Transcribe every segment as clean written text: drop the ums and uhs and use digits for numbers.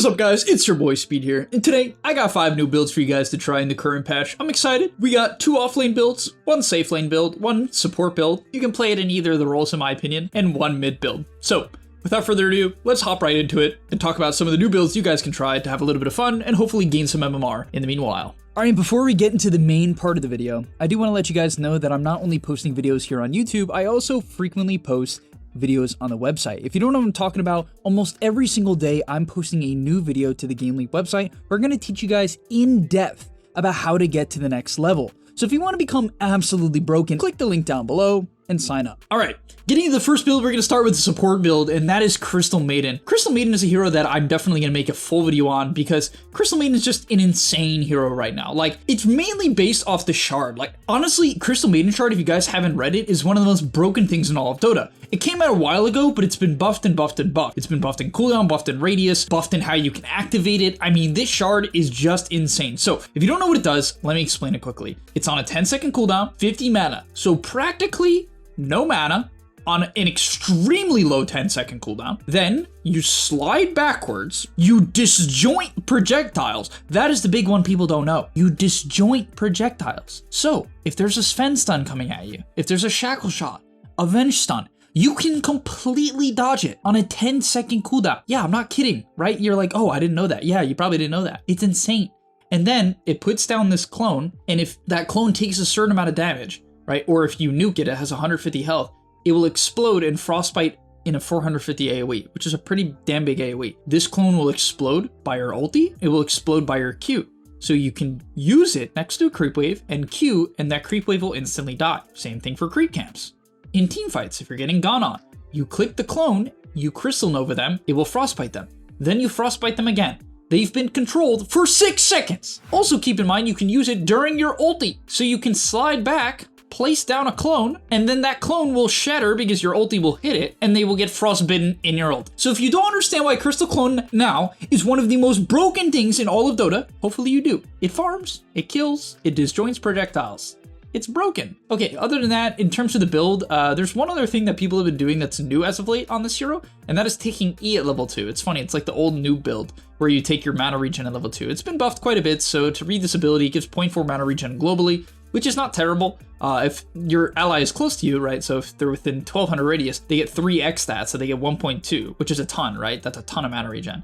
What's up guys, it's your boy Speed here, and today I got 5 new builds for you guys to try in the current patch. I'm excited. We got 2 offlane builds, 1 safe lane build, 1 support build. You can play it in either of the roles in my opinion, and 1 mid build. So, without further ado, let's hop right into it and talk about some of the new builds you guys can try to have a little bit of fun and hopefully gain some MMR in the meanwhile. Alright, before we get into the main part of the video, I do want to let you guys know that I'm not only posting videos here on YouTube, I also frequently post videos on the website. If you don't know what I'm talking about, almost every single day I'm posting a new video to the Game League website. We're going to teach you guys in depth about how to get to the next level. So if you want to become absolutely broken, click the link down below and sign up. All right, getting to the first build, we're going to start with the support build, and that is Crystal Maiden. Crystal Maiden is a hero that I'm definitely going to make a full video on because Crystal Maiden is just an insane hero right now. Like, it's mainly based off the shard. Like, honestly, Crystal Maiden shard, if you guys haven't read it, is one of the most broken things in all of Dota. It came out a while ago, but it's been buffed and buffed and buffed. It's been buffed in cooldown, buffed in radius, buffed in how you can activate it. I mean, this shard is just insane. So if you don't know what it does, let me explain it quickly. It's on a 10-second cooldown, 50 mana. So practically no mana on an extremely low 10-second cooldown. Then you slide backwards, you disjoint projectiles. That is the big one people don't know. You disjoint projectiles. So if there's a Sven stun coming at you, if there's a shackle shot, avenge stun, you can completely dodge it on a 10-second cooldown. Yeah, I'm not kidding, right? You're like, oh, I didn't know that. Yeah, you probably didn't know that. It's insane. And then it puts down this clone, and if that clone takes a certain amount of damage, right, or if you nuke it, it has 150 health, it will explode and frostbite in a 450 AoE, which is a pretty damn big AoE. This clone will explode by your ulti, it will explode by your Q. So you can use it next to a creep wave and Q, and that creep wave will instantly die. Same thing for creep camps. In teamfights, if you're getting gone on, you click the clone, you Crystal Nova them, it will frostbite them. Then you frostbite them again. They've been controlled for 6 seconds. Also keep in mind, you can use it during your ulti. So you can slide back, place down a clone, and then that clone will shatter because your ulti will hit it, and they will get frostbitten in your ult. So if you don't understand why Crystal Clone now is one of the most broken things in all of Dota, hopefully you do. It farms, it kills, it disjoints projectiles. It's broken. Okay, other than that, in terms of the build, there's one other thing that people have been doing that's new as of late on this hero, and that is taking E at level 2. It's funny, it's like the old noob build, where you take your mana regen at level 2. It's been buffed quite a bit, so to read this ability, it gives 0.4 mana regen globally, which is not terrible. If your ally is close to you, right, so if they're within 1200 radius, they get 3x stats, so they get 1.2, which is a ton, right? That's a ton of mana regen.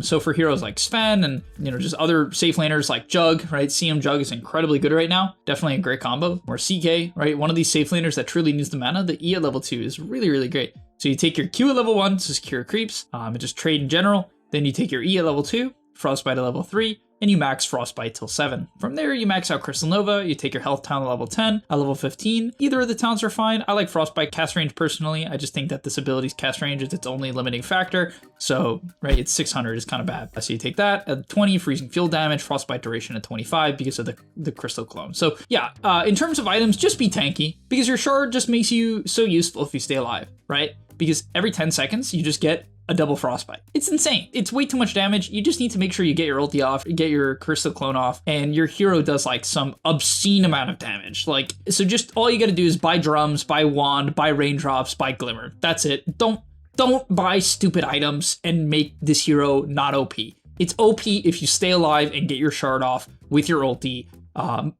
So for heroes like Sven and, you know, just other safe laners like Jug, right? CM Jug is incredibly good right now. Definitely a great combo. Or CK, right? One of these safe laners that truly needs the mana, the E at level 2 is really, really great. So you take your Q at level 1 to secure creeps, and just trade in general. Then you take your E at level 2, Frostbite at level 3, and you max Frostbite till 7. From there, you max out Crystal Nova, you take your health talent at level 10, at level 15. Either of the talents are fine. I like Frostbite cast range personally. I just think that this ability's cast range is its only limiting factor. So, right, it's 600 is kind of bad. So you take that at 20, freezing field damage, Frostbite duration at 25 because of the Crystal Clone. So yeah, in terms of items, just be tanky because your shard just makes you so useful if you stay alive, right? Because every 10 seconds, you just get a double frostbite. It's insane. It's way too much damage. You just need to make sure you get your ulti off, get your Crystal Clone off, and your hero does like some obscene amount of damage. Like, so just all you gotta do is buy drums, buy wand, buy raindrops, buy glimmer. That's it. Don't buy stupid items and make this hero not OP. It's OP if you stay alive and get your shard off with your ulti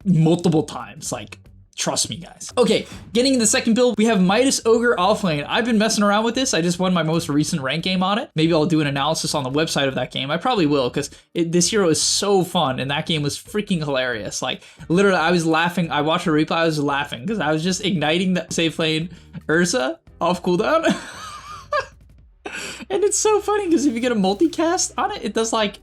multiple times. Like, trust me, guys. Okay, getting in the second build, we have Midas Ogre offlane. I've been messing around with this. I just won my most recent rank game on it. Maybe I'll do an analysis on the website of that game. I probably will, because this hero is so fun, and that game was freaking hilarious. Like, literally, I was laughing. I watched a replay, I was laughing, because I was just igniting the safe lane Ursa off cooldown. And it's so funny, because if you get a multicast on it, it does like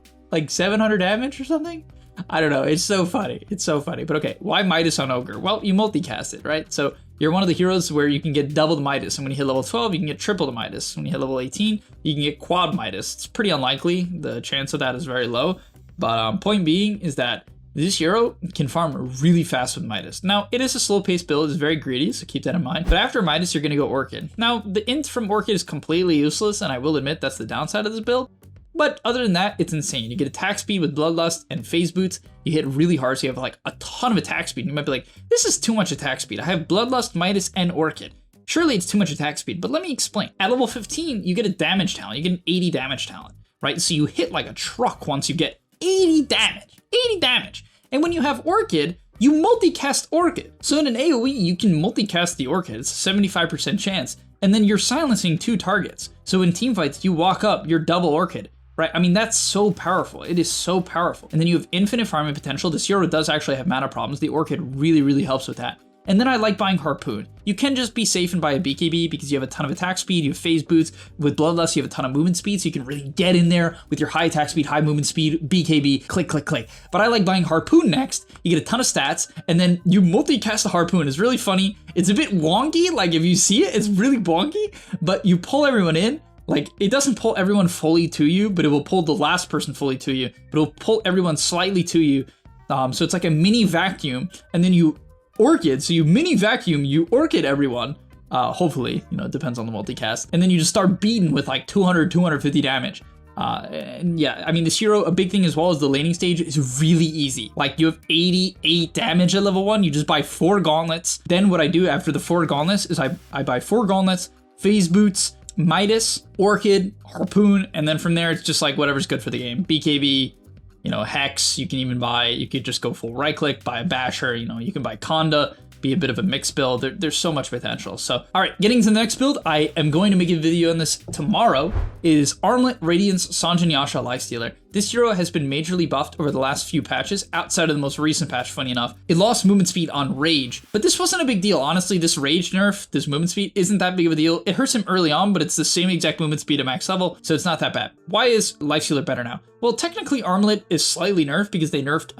700 damage or something. I don't know, it's so funny, it's so funny. But okay, why Midas on Ogre? Well, you multicast it, right? So you're one of the heroes where you can get double the Midas, and when you hit level 12, you can get triple the Midas. When you hit level 18, you can get quad Midas. It's pretty unlikely, the chance of that is very low, but point being is that this hero can farm really fast with Midas. Now, it is a slow-paced build, it's very greedy, so keep that in mind. But after Midas, you're gonna go Orchid. Now, the int from Orchid is completely useless, and I will admit that's the downside of this build. But other than that, it's insane. You get attack speed with Bloodlust and Phase Boots. You hit really hard, so you have like a ton of attack speed. You might be like, this is too much attack speed. I have Bloodlust, Midas, and Orchid. Surely it's too much attack speed, but let me explain. At level 15, you get a damage talent. You get an 80 damage talent. right? So you hit like a truck once you get 80 damage, 80 damage. And when you have Orchid, you multicast Orchid. So in an AoE, you can multicast the Orchid. It's a 75% chance. And then you're silencing 2 targets. So in teamfights, you walk up, you're double Orchid, right? I mean, that's so powerful. It is so powerful. And then you have infinite farming potential. This hero does actually have mana problems. The Orchid really, really helps with that. And then I like buying Harpoon. You can just be safe and buy a BKB because you have a ton of attack speed, you have phase boots. With Bloodlust, you have a ton of movement speed, so you can really get in there with your high attack speed, high movement speed, BKB, click, click, click. But I like buying Harpoon next. You get a ton of stats, and then you multicast the Harpoon. It's really funny. It's a bit wonky, like if you see it, it's really wonky, but you pull everyone in. Like, it doesn't pull everyone fully to you, but it will pull the last person fully to you. But it will pull everyone slightly to you. So it's like a mini vacuum, and then you Orchid, so you mini vacuum, you Orchid everyone, hopefully, you know, it depends on the multicast, and then you just start beating with like 200, 250 damage. And yeah, I mean, this hero, a big thing as well as the laning stage is really easy. Like, you have 88 damage at level 1, you just buy 4 gauntlets. Then what I do after the 4 gauntlets is I buy 4 gauntlets, phase boots, Midas, Orchid, Harpoon, and then from there it's just like whatever's good for the game. BKB, you know, Hex, you can even buy, you could just go full right click, buy a Basher, you know, you can buy Conda, be a bit of a mixed build. There's so much potential. So, all right, getting to the next build, I am going to make a video on this tomorrow, is Armlet, Radiance, Sanjin Yasha, Lifestealer. This hero has been majorly buffed over the last few patches, outside of the most recent patch, funny enough. It lost movement speed on Rage, but this wasn't a big deal. Honestly, this Rage nerf, this movement speed, isn't that big of a deal. It hurts him early on, but it's the same exact movement speed at max level, so it's not that bad. Why is Lifestealer better now? Well, technically Armlet is slightly nerfed because they nerfed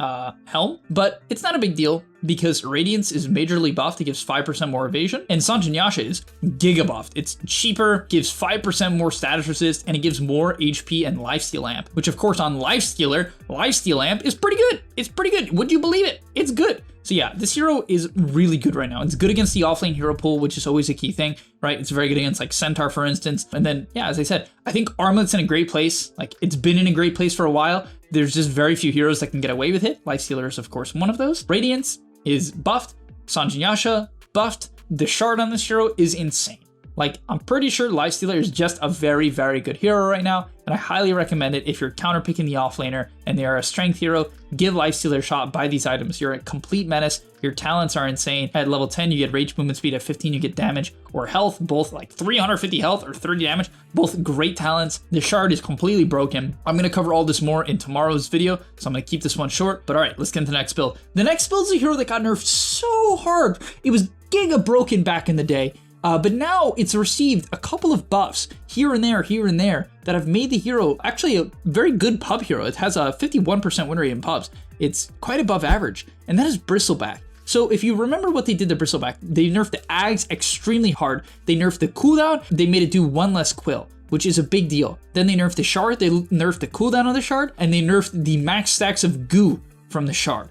Helm, but it's not a big deal because Radiance is majorly buffed. It gives 5% more evasion, and Sanjin Yasha is giga buffed. It's cheaper, gives 5% more status resist, and it gives more HP and lifesteal amp, which of course on Lifestealer, lifesteal amp is pretty good. It's pretty good. Would you believe it? It's good. So yeah, this hero is really good right now. It's good against the offlane hero pool, which is always a key thing, right? It's very good against like Centaur, for instance. And then, yeah, as I said, I think Armlet's in a great place. Like, it's been in a great place for a while. There's just very few heroes that can get away with it. Lifestealer is, of course, one of those. Radiance is buffed. Sanjin Yasha, buffed. The shard on this hero is insane. Like, I'm pretty sure Lifestealer is just a very, very good hero right now, and I highly recommend it if you're counterpicking the offlaner and they are a strength hero. Give Lifestealer a shot, buy these items. You're a complete menace. Your talents are insane. At level 10, you get rage movement speed. At 15, you get damage or health, both like 350 health or 30 damage, both great talents. The shard is completely broken. I'm going to cover all this more in tomorrow's video, so I'm going to keep this one short. But all right, let's get into the next build. The next build is a hero that got nerfed so hard. It was giga broken back in the day. But now it's received a couple of buffs here and there that have made the hero actually a very good pub hero. It has a 51% win rate in pubs. It's quite above average, and that is Bristleback. So if you remember what they did to Bristleback, they nerfed the Ags extremely hard. They nerfed the cooldown, they made it do 1 less quill, which is a big deal. Then they nerfed the shard, they nerfed the cooldown of the shard, and they nerfed the max stacks of goo from the shard.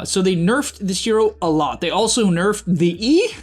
So they nerfed this hero a lot. They also nerfed the E,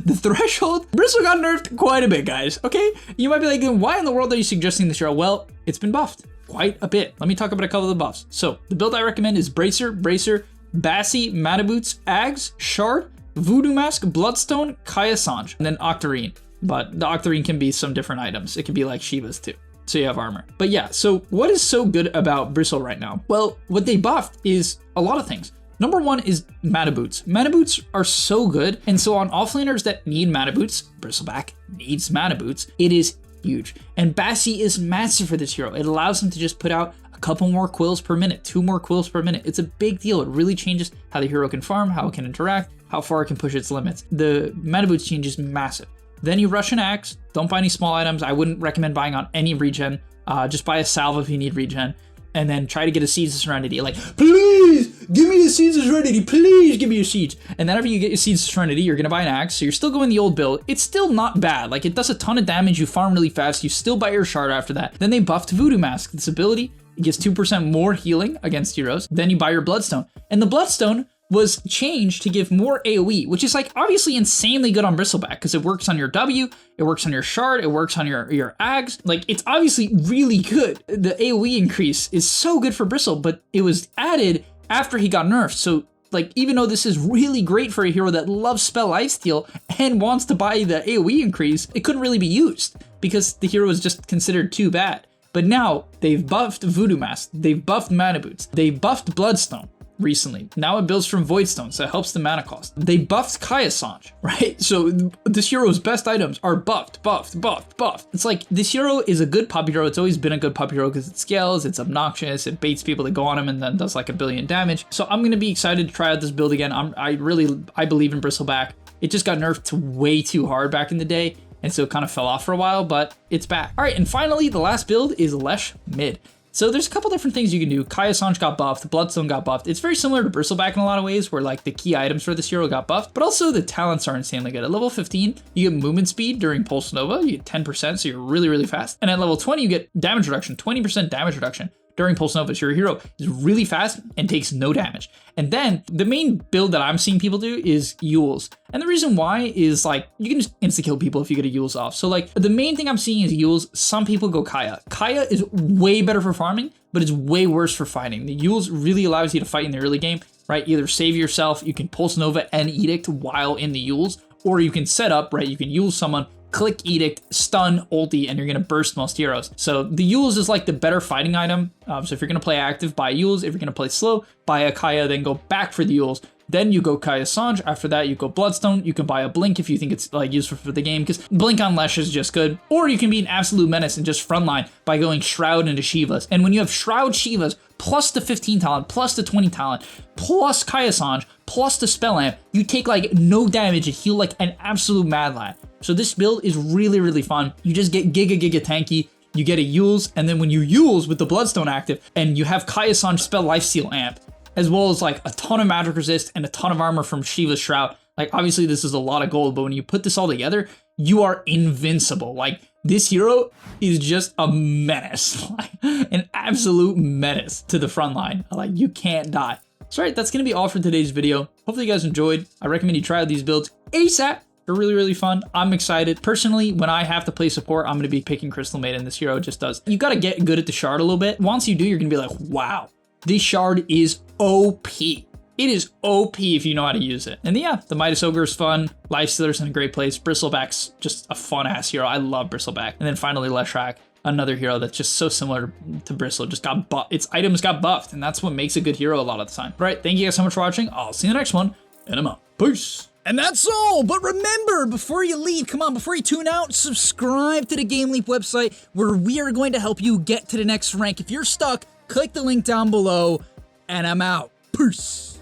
the threshold. Bristle got nerfed quite a bit, guys, okay? You might be like, why in the world are you suggesting this hero? Well, it's been buffed quite a bit. Let me talk about a couple of the buffs. So the build I recommend is Bracer, Bassi, Mana Boots, Ags, Shard, Voodoo Mask, Bloodstone, Kaya Sanj, and then Octarine. But the Octarine can be some different items. It can be like Shiva's too. So you have armor. But yeah, so what is so good about Bristle right now? Well, what they buffed is a lot of things. Number 1 is Mana Boots. Mana Boots are so good, and so on offlaners that need Mana Boots, Bristleback needs Mana Boots, it is huge. And Bassi is massive for this hero. It allows him to just put out a couple more quills per minute, 2 more quills per minute. It's a big deal. It really changes how the hero can farm, how it can interact, how far it can push its limits. The Mana Boots change is massive. Then you rush an axe. Don't buy any small items. I wouldn't recommend buying on any regen. Just buy a salve if you need regen. And then try to get a Seeds of Serenity. Like, please, give me the Seeds of Serenity. Please give me your Seeds. And then after you get your Seeds of Serenity, you're going to buy an axe. So you're still going the old build. It's still not bad. Like, it does a ton of damage. You farm really fast. You still buy your shard after that. Then they buffed Voodoo Mask. This ability, it gives 2% more healing against heroes. Then you buy your Bloodstone. And the Bloodstone was changed to give more AoE, which is like obviously insanely good on Bristleback because it works on your W, it works on your shard, it works on your Ags. Like, it's obviously really good. The AoE increase is so good for Bristle, but it was added after he got nerfed. So like, even though this is really great for a hero that loves spell lifesteal and wants to buy the AoE increase, it couldn't really be used because the hero was just considered too bad. But now they've buffed Voodoo Mask, they've buffed Mana Boots, they've buffed Bloodstone recently. Now it builds from Voidstone, so it helps the mana cost. They buffed Kaya Sanj, right? So this hero's best items are buffed. It's like, this hero is a good puppy hero. It's always been a good puppy hero because it scales, it's obnoxious, it baits people to go on him and then does like 1 billion damage. So I'm gonna be excited to try out this build again. I believe in Bristleback. It just got nerfed way too hard back in the day, and so it kind of fell off for a while, but it's back. All right, and finally, the last build is Lash Mid. So there's a couple different things you can do. Kaya Sanj got buffed, Bloodstone got buffed. It's very similar to Bristleback in a lot of ways, where like the key items for this hero got buffed, but also the talents are insanely good. At level 15, you get movement speed during Pulse Nova, you get 10%, so you're really, really fast. And at level 20, you get damage reduction, 20% damage reduction during Pulse Nova. So your hero is really fast and takes no damage. And then the main build that I'm seeing people do is Yules. And the reason why is like, you can just insta-kill people if you get a Yules off. So like, the main thing I'm seeing is Yules. Some people go Kaya. Kaya is way better for farming, but it's way worse for fighting. The Yules really allows you to fight in the early game, right? Either save yourself, you can Pulse Nova and Edict while in the Yules, or you can set up, right? You can Yule someone, click Edict, stun, ulti, and you're gonna burst most heroes. So the Yules is like the better fighting item. So if you're gonna play active, buy Yules. If you're gonna play slow, buy a Kaya, then go back for the Yules. Then you go Kaya Sanj. After that, you go Bloodstone. You can buy a Blink if you think it's like useful for the game, because Blink on Lash is just good. Or you can be an absolute menace and just frontline by going Shroud into Shivas. And when you have Shroud Shivas, plus the 15 talent, plus the 20 talent, plus Kaya Sanj, plus the Spell Amp, you take like no damage and heal like an absolute mad lad. So this build is really, really fun. You just get giga tanky. You get a Yules, and then when you Yules with the Bloodstone active, and you have Kaya Sanj Spell Lifesteal Amp, as well as like a ton of magic resist and a ton of armor from Shiva's Shroud. Like obviously this is a lot of gold, but when you put this all together, you are invincible. Like this hero is just a menace, like an absolute menace to the front line. Like you can't die. So right, that's gonna be all for today's video. Hopefully you guys enjoyed. I recommend you try out these builds ASAP. They're really, really fun. I'm excited. Personally, when I have to play support, I'm gonna be picking Crystal Maiden. This hero just does. You gotta get good at the shard a little bit. Once you do, you're gonna be like, wow, this shard is OP. It is OP if you know how to use it. And yeah, the Midas Ogre is fun. Lifestealer's in a great place. Bristleback's just a fun ass hero. I love Bristleback. And then finally Leshrac, another hero that's just so similar to Bristle, just got buffed. Its items got buffed, and that's what makes a good hero a lot of the time. All right, thank you guys so much for watching. I'll see you in the next one, and I'm out. Peace. And that's all, but remember, before you leave, come on, before you tune out, subscribe to the Game Leap website, where we are going to help you get to the next rank. If you're stuck, click the link down below, and I'm out. Peace.